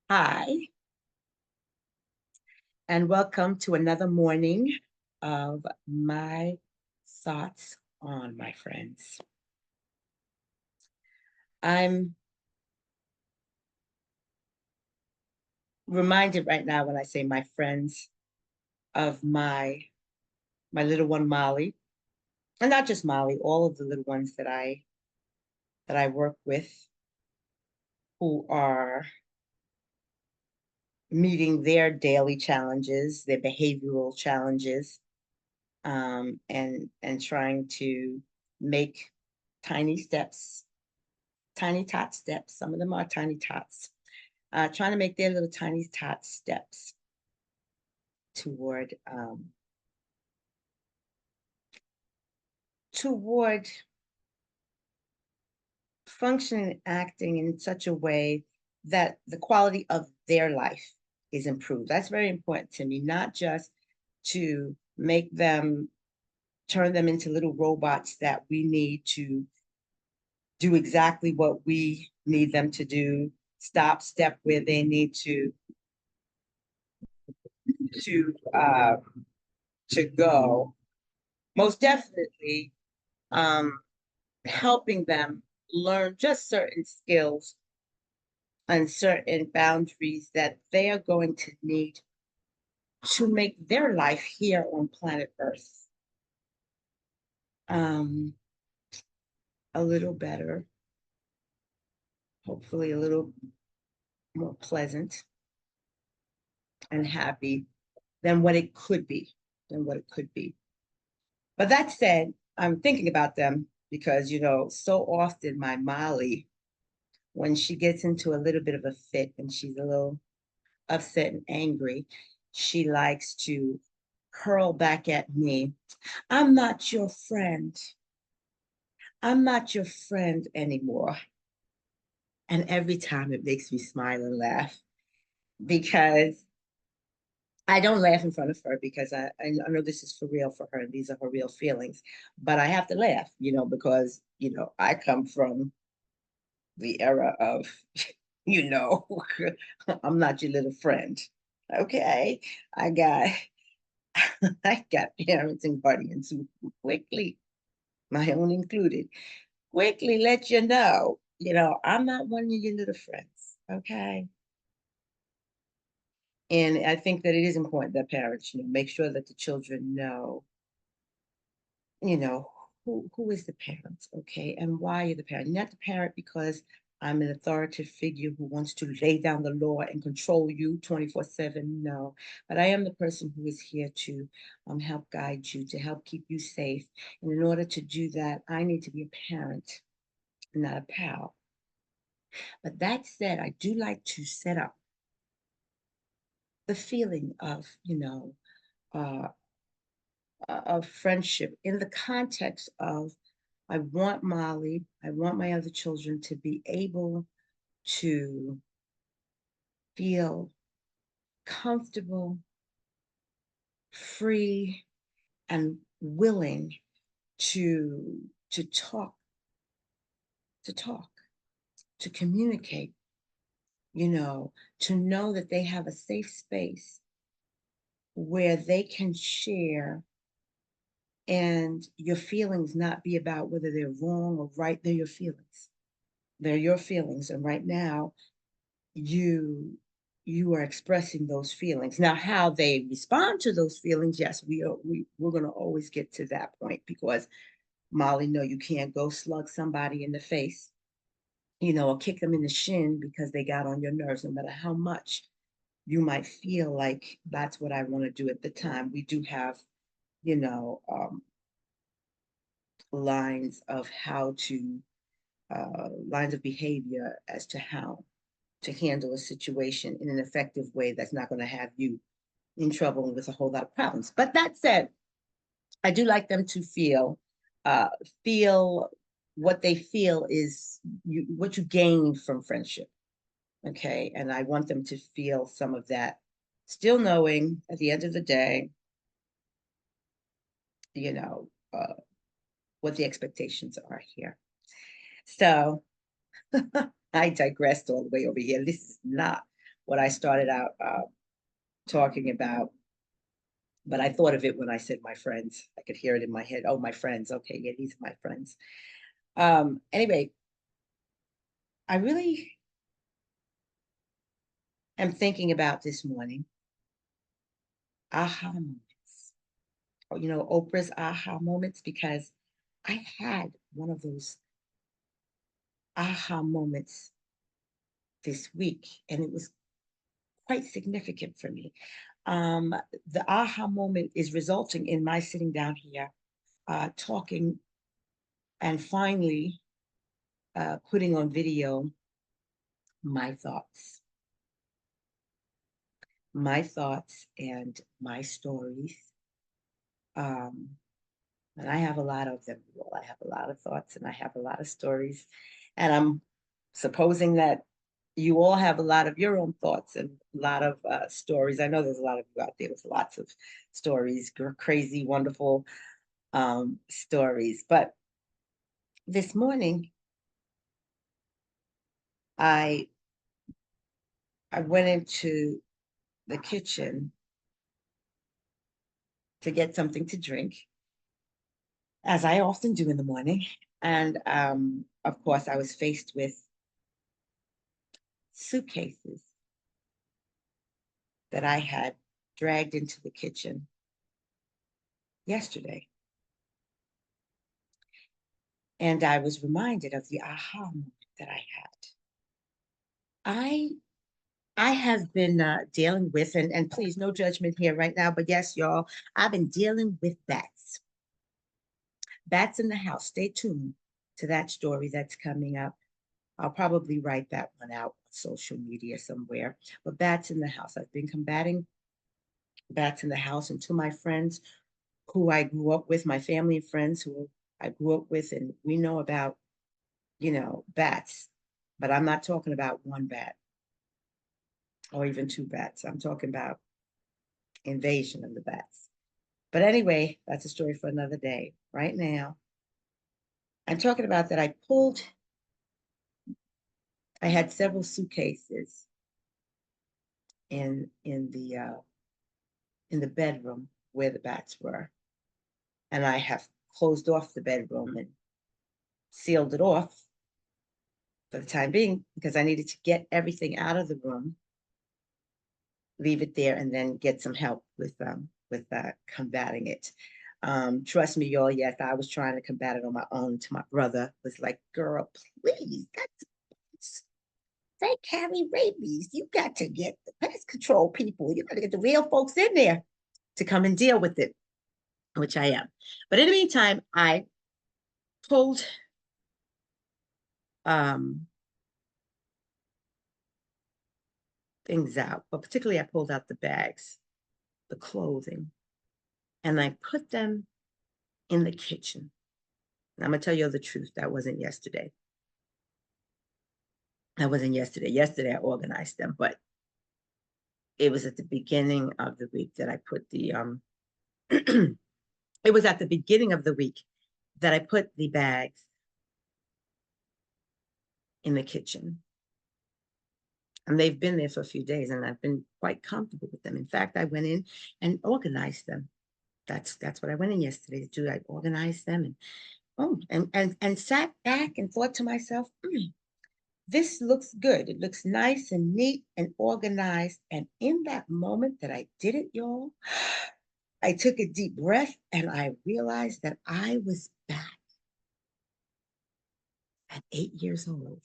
Hi, and welcome to another morning of my thoughts on my friends. I'm reminded right now when I say my friends of my little one Molly, and not just Molly, all of the little ones that I work with who are meeting their daily challenges, their behavioral challenges, and trying to make tiny steps, tiny tot steps. Some of them are tiny tots, trying to make their little tiny tot steps toward toward functioning and acting in such a way that the quality of their life is improved. That's very important to me, not just to make them turn them into little robots that we need to do exactly what we need them to do, stop, step where they need to uh, to go. Most definitely, um, helping them learn just certain skills and certain boundaries that they are going to need to make their life here on planet Earth um, a little better, hopefully a little more pleasant and happy than what it could be, than what it could be. But that said, I'm thinking about them because, so often my Molly, when she gets into a little bit of a fit and she's a little upset and angry, she likes to hurl back at me. I'm not your friend. I'm not your friend anymore. And every time it makes me smile and laugh because I don't laugh in front of her because I know this is for real for her and these are her real feelings. But I have to laugh, because, I come from the era of, you know, I'm not your little friend. Okay. I got I got parents and guardians who quickly, my own included, quickly let you know, I'm not one of your little friends. Okay. And I think that it is important that parents, make sure that the children know, you know, who is the parent, okay, and why you're the parent. You're not the parent because I'm an authoritative figure who wants to lay down the law and control you 24/7. No, but I am the person who is here to help guide you, to help keep you safe. And in order to do that, I need to be a parent, not a pal. But that said, I do like to set up the feeling of, uh, of friendship in the context of I want Molly, I want my other children to be able to feel comfortable, free, and willing to to talk, to communicate, to know that they have a safe space where they can share and your feelings not be about whether they're wrong or right. They're your feelings. They're your feelings. And right now, you are expressing those feelings. Now, how they respond to those feelings, yes, we're gonna always get to that point because Molly, no, you can't go slug somebody in the face, or kick them in the shin because they got on your nerves, no matter how much you might feel like that's what I want to do at the time. We do have, you know, um, lines of how to lines of behavior as to how to handle a situation in an effective way that's not going to have you in trouble with a whole lot of problems. But that said, I do like them to uh, feel what they feel is what you gain from friendship. Okay. And I want them to feel some of that, still knowing at the end of the day, you know, uh, what the expectations are here. So I digressed all the way over here. This is not what I started out talking about, but I thought of it when I said my friends. I could hear it in my head. Oh, my friends. Okay, yeah, these are my friends. Anyway, I really am thinking about this morning aha moments. Or, Oprah's aha moments, because I had one of those aha moments this week, and it was quite significant for me. Um, the aha moment is resulting in my sitting down here, talking, and finally putting on video my thoughts and my stories. Um, and I have a lot of them. Well, I have a lot of thoughts and I have a lot of stories. And I'm supposing that you all have a lot of your own thoughts and a lot of stories. I know there's a lot of you out there with lots of stories, crazy, wonderful stories. But this morning, I I went into the kitchen to get something to drink, as I often do in the morning. And of course, I was faced with suitcases that I had dragged into the kitchen yesterday. And I was reminded of the aha moment that I had. I I have been dealing with, and please, no judgment here right now, but yes, y'all, I've been dealing with bats. Bats in the house. Stay tuned to that story that's coming up. I'll probably write that one out on social media somewhere. But bats in the house. I've been combating bats in the house, and to my friends who I grew up with, my family and friends who I grew up with, and we know about, bats. But I'm not talking about one bat or even two bats. I'm talking about invasion of the bats. But anyway, that's a story for another day. Right now, I'm talking about that I had several suitcases in the bedroom where the bats were. And I have closed off the bedroom and sealed it off for the time being, because I needed to get everything out of the room, leave it there, and then get some help with combating it. Trust me, y'all. Yes, I was trying to combat it on my own. To my brother was like, "Girl, please, they carry rabies. You got to get the pest control people. You got to get the real folks in there to come and deal with it," which I am. But in the meantime, I pulled um, things out, but particularly I pulled out the bags, the clothing, and I put them in the kitchen. And I'm gonna tell you the truth. That wasn't yesterday. That wasn't yesterday. Yesterday I organized them, but it was at the beginning of the week that I put the it was at the beginning of the week that I put the bags in the kitchen. And they've been there for a few days, and I've been quite comfortable with them. In fact, I went in and organized them. That's what I went in yesterday to do. I organized them and sat back and thought to myself, this looks good. It looks nice and neat and organized. And in that moment that I did it, y'all, I took a deep breath and I realized that I was back at 8 years old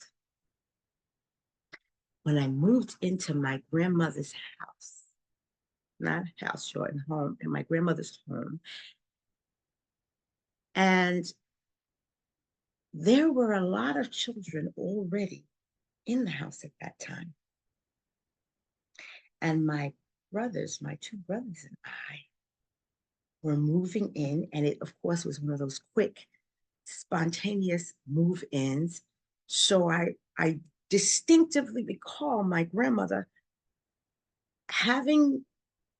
when I moved into my grandmother's house, not house, short and home, in my grandmother's home. And there were a lot of children already in the house at that time. And my two brothers and I were moving in. And it, of course, was one of those quick, spontaneous move-ins. So I distinctively recall my grandmother having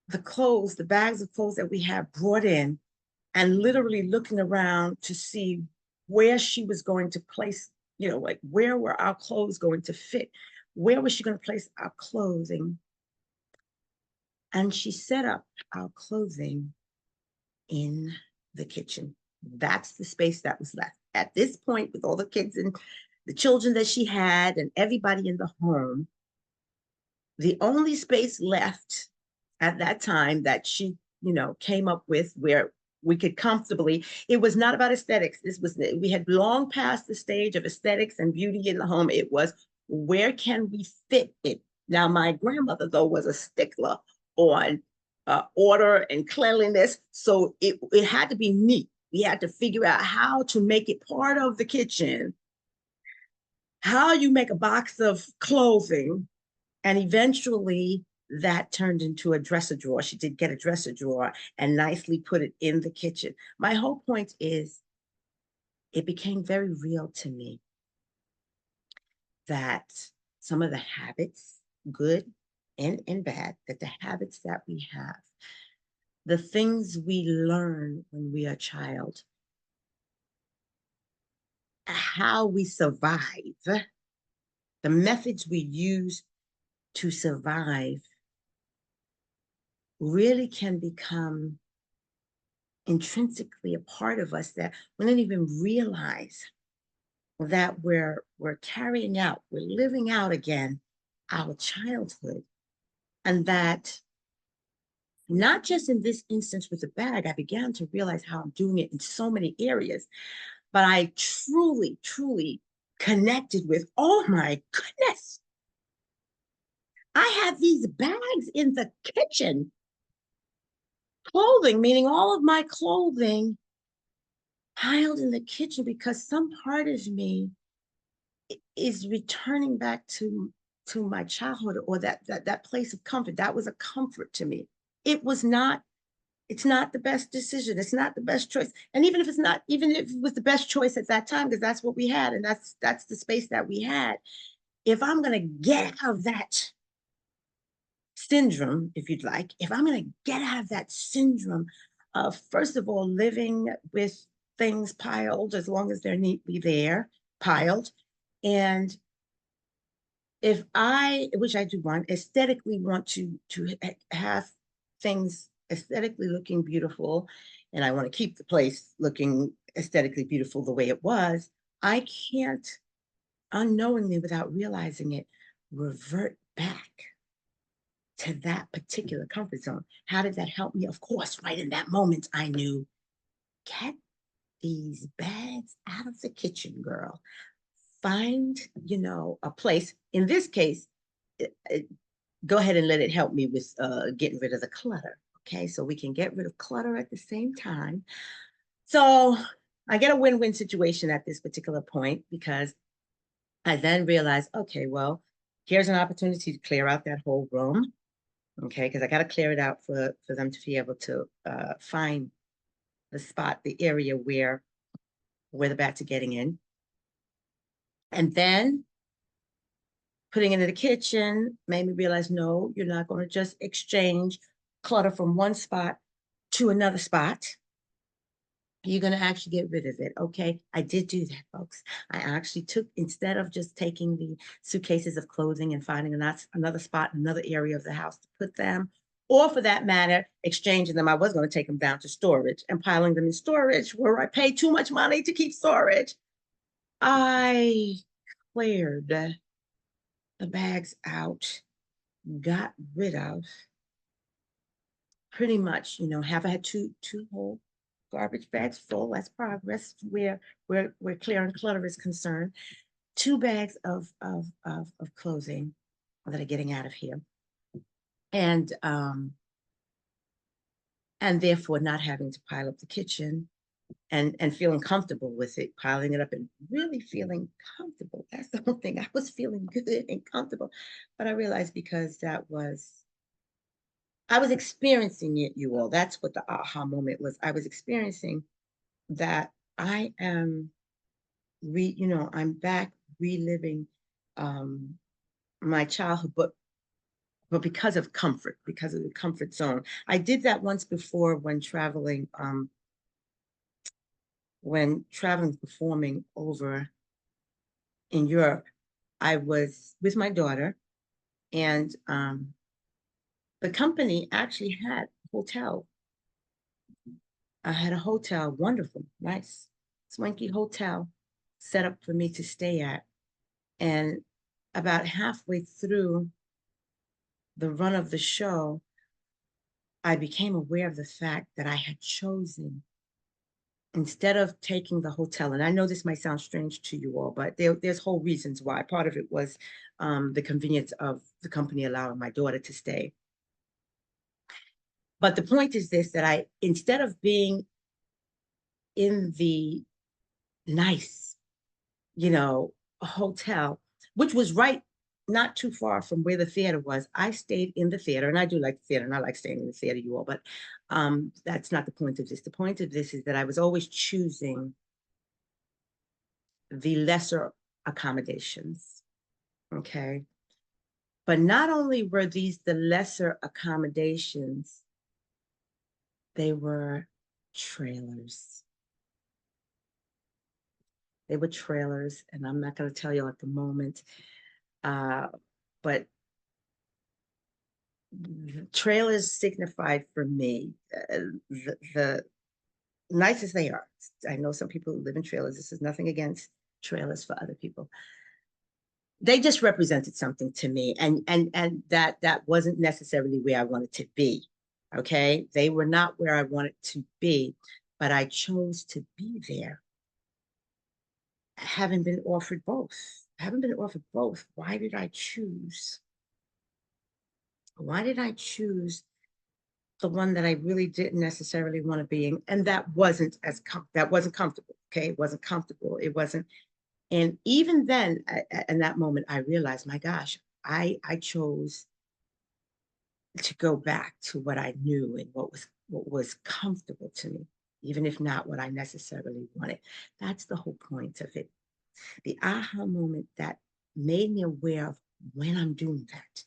the bags of clothes that we had brought in, and literally looking around to see where she was going to place, like where were our clothes going to fit where was she going to place our clothing? And she set up our clothing in the kitchen. That's the space that was left. At this point, with all the kids and the children that she had and everybody in the home, the only space left at that time that she, came up with where we could comfortably, it was not about aesthetics. We had long passed the stage of aesthetics and beauty in the home. It was, where can we fit it? Now, my grandmother, though, was a stickler on order and cleanliness. So it had to be neat. We had to figure out how to make it part of the kitchen, how you make a box of clothing. And eventually that turned into a dresser drawer. She did get a dresser drawer and nicely put it in the kitchen. My whole point is, it became very real to me that some of the habits, good and bad, that the habits that we have, the things we learn when we are a child, how we survive, the methods we use to survive really can become intrinsically a part of us that we don't even realize that we're carrying out, we're living out again our childhood. And that not just in this instance with the bag, I began to realize how I'm doing it in so many areas, but I truly, truly connected with, oh my goodness, I have these bags in the kitchen. Clothing, meaning all of my clothing piled in the kitchen, because some part of me is returning back to my childhood, or that place of comfort. That was a comfort to me. It's not the best decision. It's not the best choice. And even if it was the best choice at that time, because that's what we had, and that's the space that we had. If I'm gonna get out of that syndrome, if you'd like, if I'm gonna get out of that syndrome of, first of all, living with things piled as long as they're neatly there, piled, and if I, which I do want, aesthetically want to have things aesthetically looking beautiful, and I want to keep the place looking aesthetically beautiful the way it was, I can't unknowingly, without realizing it, revert back to that particular comfort zone. How did that help me? Of course, right in that moment, I knew, get these bags out of the kitchen, girl. Find, a place. In this case, go ahead and let it help me with getting rid of the clutter. Okay, so we can get rid of clutter at the same time. So I get a win-win situation at this particular point, because I then realized, okay, well, here's an opportunity to clear out that whole room. Okay, because I got to clear it out for them to be able to find the spot, the area where the bats are getting in. And then putting it in the kitchen made me realize, no, you're not going to just exchange clutter from one spot to another spot. You're going to actually get rid of it. Okay, I did do that, folks. I actually took, instead of just taking the suitcases of clothing and finding another spot, another area of the house to put them, or for that matter, exchanging them, I was going to take them down to storage and piling them in storage where I paid too much money to keep storage. I cleared the bags out, got rid of pretty much, have I had two whole garbage bags full. That's progress where clearing clutter is concerned. 2 bags of clothing that are getting out of here, and therefore not having to pile up the kitchen, and feeling comfortable with it, piling it up and really feeling comfortable. That's the whole thing. I was feeling good and comfortable, but I realized, because I was experiencing it, you all. That's what the aha moment was. I was experiencing that I am I'm back reliving my childhood, but because of comfort, because of the comfort zone. I did that once before when traveling performing over in Europe. I was with my daughter, and the company actually had a hotel. I had a hotel, wonderful, nice, swanky hotel set up for me to stay at. And about halfway through the run of the show, I became aware of the fact that I had chosen, instead of taking the hotel, and I know this might sound strange to you all, but there's whole reasons why. Part of it was the convenience of the company allowing my daughter to stay. But the point is this, that I, instead of being in the nice, hotel, which was right not too far from where the theater was, I stayed in the theater, and I do like the theater, and I like staying in the theater, you all, but that's not the point of this. The point of this is that I was always choosing the lesser accommodations. Okay. But not only were these the lesser accommodations, they were trailers. They were trailers, and I'm not going to tell you at the moment, but trailers signified for me the nice as they are. I know some people who live in trailers. This is nothing against trailers for other people. They just represented something to me, and that wasn't necessarily where I wanted to be. Okay, they were not where I wanted to be, but I chose to be there. I haven't been offered both. I haven't been offered both. Why did I choose? Why did I choose the one that I really didn't necessarily want to be in? And that wasn't that wasn't comfortable. Okay, it wasn't comfortable. It wasn't. And even then, in that moment, I realized, my gosh, I chose to go back to what I knew and what was comfortable to me, even if not what I necessarily wanted. That's the whole point of it. The aha moment that made me aware of when I'm doing that,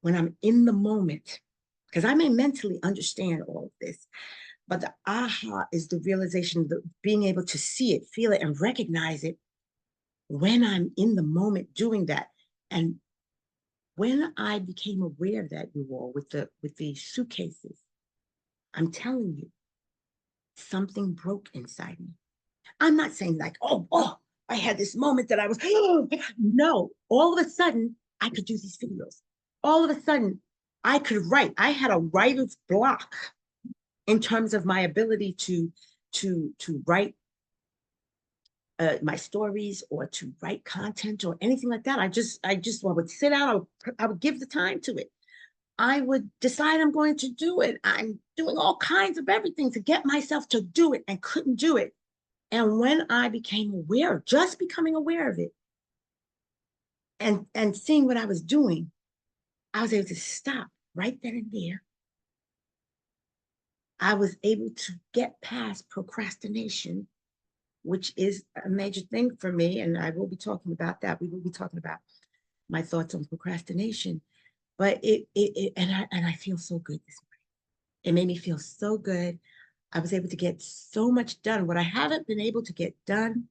when I'm in the moment, because I may mentally understand all of this, but the aha is the realization, the being able to see it, feel it, and recognize it when I'm in the moment doing that. And when I became aware of that, you all, with the suitcases, I'm telling you, something broke inside me. I'm not saying like, oh, I had this moment that I was, oh, no, all of a sudden I could do these videos. All of a sudden I could write. I had a writer's block in terms of my ability to write my stories, or to write content or anything like that. I would sit down. I would give the time to it. I would decide I'm going to do it. I'm doing all kinds of everything to get myself to do it, and couldn't do it. And when I became aware, just becoming aware of it, and seeing what I was doing, I was able to stop right then and there. I was able to get past procrastination, which is a major thing for me. And I will be talking about that. We will be talking about my thoughts on procrastination. But and I feel so good this morning. It made me feel so good. I was able to get so much done. What I haven't been able to get done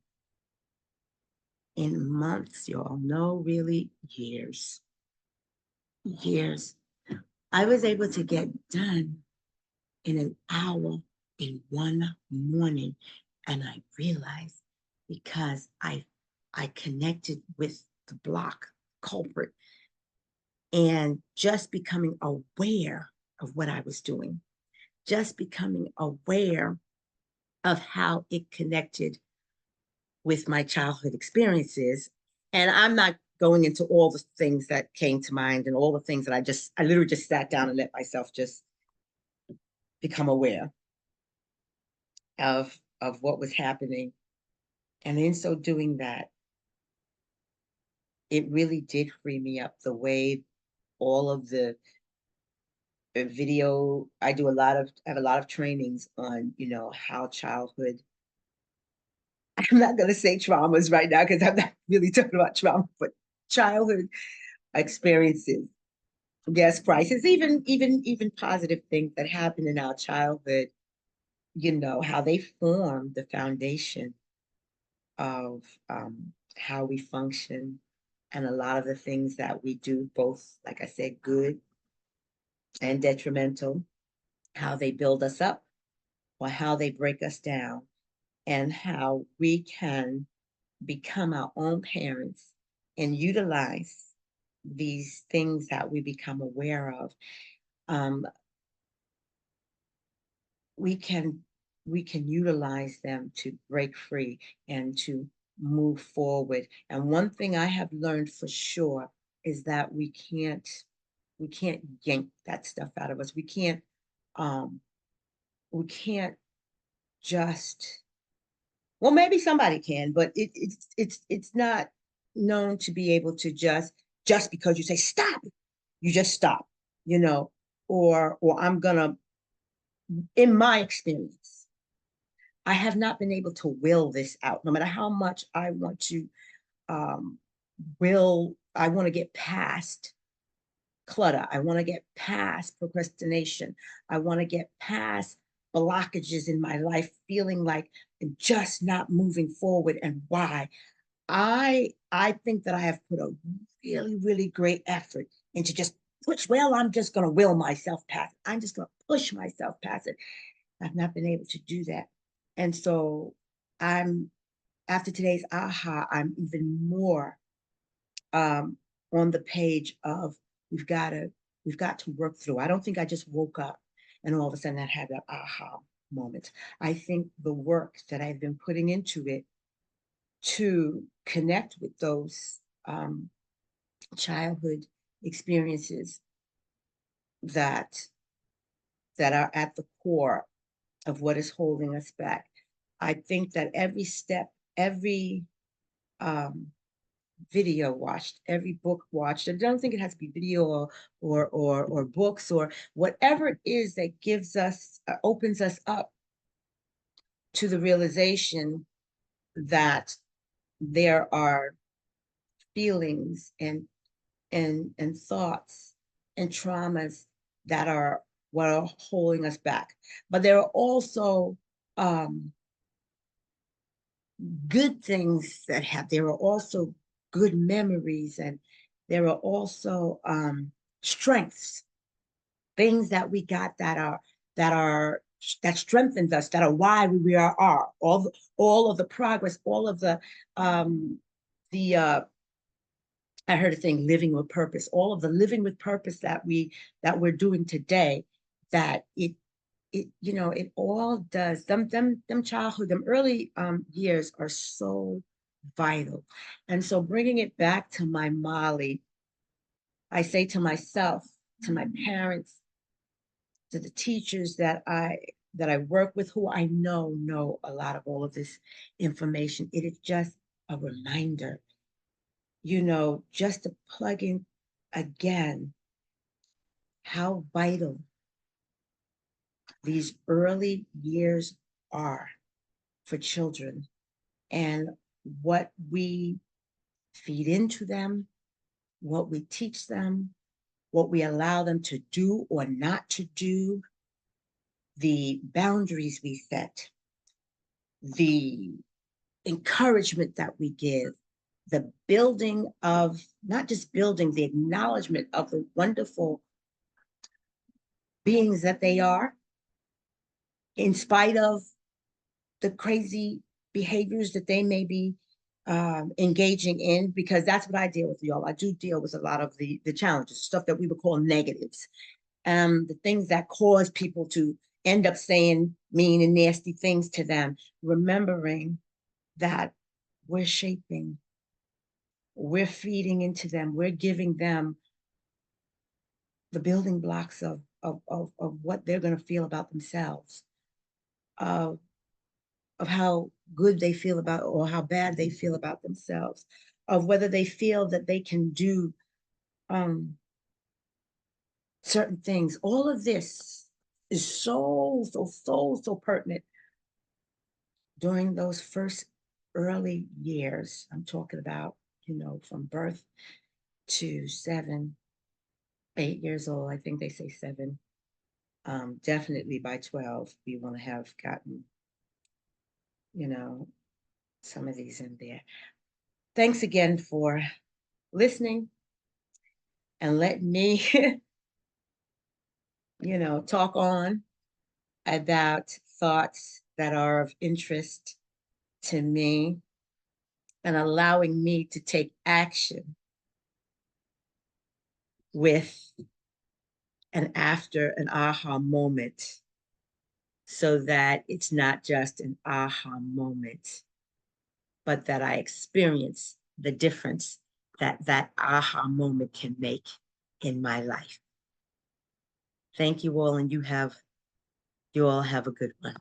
in months, y'all, no, really years. Years. I was able to get done in an hour in one morning. And I realized, because I connected with the block culprit, and just becoming aware of what I was doing, just becoming aware of how it connected with my childhood experiences. And I'm not going into all the things that came to mind and all the things that I literally just sat down and let myself just become aware of what was happening. And in so doing that, it really did free me up, the way all of the video, I have a lot of trainings on, how childhood, I'm not going to say traumas right now because I'm not really talking about trauma, but childhood experiences, gas prices, even positive things that happen in our childhood, how they form the foundation of how we function And a lot of the things that we do, both, like I said, good and detrimental, how they build us up or how they break us down, and how we can become our own parents and utilize these things that we become aware of. Um, we can utilize them to break free and to move forward. And one thing I have learned for sure is that we can't yank that stuff out of us. Um we can't just, well, maybe somebody can, but it's not known to be able to just because you say stop, you just stop, you know, or I'm gonna, in my experience, I have not been able to will this out, no matter how much I want to um I want to get past clutter. I want to get past procrastination. I want to get past blockages in my life, feeling like I'm just not moving forward. And why? I think that I have put a really, really great effort into just push. Well, I'm just going to will myself past it. I'm just going to push myself past it. I've not been able to do that. And so I'm, after today's aha, I'm even more um, on the page of we've got to we've got to work through. I don't think I just woke up and all of a sudden I had that aha moment. I think the work that I've been putting into it to connect with those childhood experiences that are at the core of what is holding us back. I think that every step, every um, video watched, every book watched. I don't think it has to be video or books or whatever it is that gives us, opens us up to the realization that there are feelings and thoughts and traumas that are what are holding us back. But there are also um, good things that have, there are also good memories, and there are also strengths, things that we got that are that strengthens us, that are why we are all of the progress, all of the I heard a thing, living with purpose, all of the living with purpose that we're doing today, that it, you know, it all does. Them childhood, them early years are so vital. And so bringing it back to my Molly, I say to myself, to my parents, to the teachers that I work with, who I know a lot of all of this information. It is just a reminder, you know, just to plug in again how vital these early years are for children, and what we feed into them, what we teach them, what we allow them to do or not to do, the boundaries we set, the encouragement that we give, the building of, not just building, the acknowledgement of the wonderful beings that they are, in spite of the crazy behaviors that they may be engaging in, because that's what I deal with, y'all. I do deal with a lot of the challenges, stuff that we would call negatives, the things that cause people to end up saying mean and nasty things to them, remembering that we're shaping, we're feeding into them, we're giving them the building blocks of what they're going to feel about themselves, of how good they feel about, or how bad they feel about themselves, of whether they feel that they can do certain things. All of this is so pertinent during those first early years. I'm talking about, you know, from birth to 7, 8 years old. I think they say 7. Definitely by 12, we want to have gotten, you know, some of these in there. Thanks again for listening and let me, talk on about thoughts that are of interest to me and allowing me to take action with and after an aha moment so that it's not just an aha moment, but that I experience the difference that that aha moment can make in my life. Thank you all, and you all have a good one.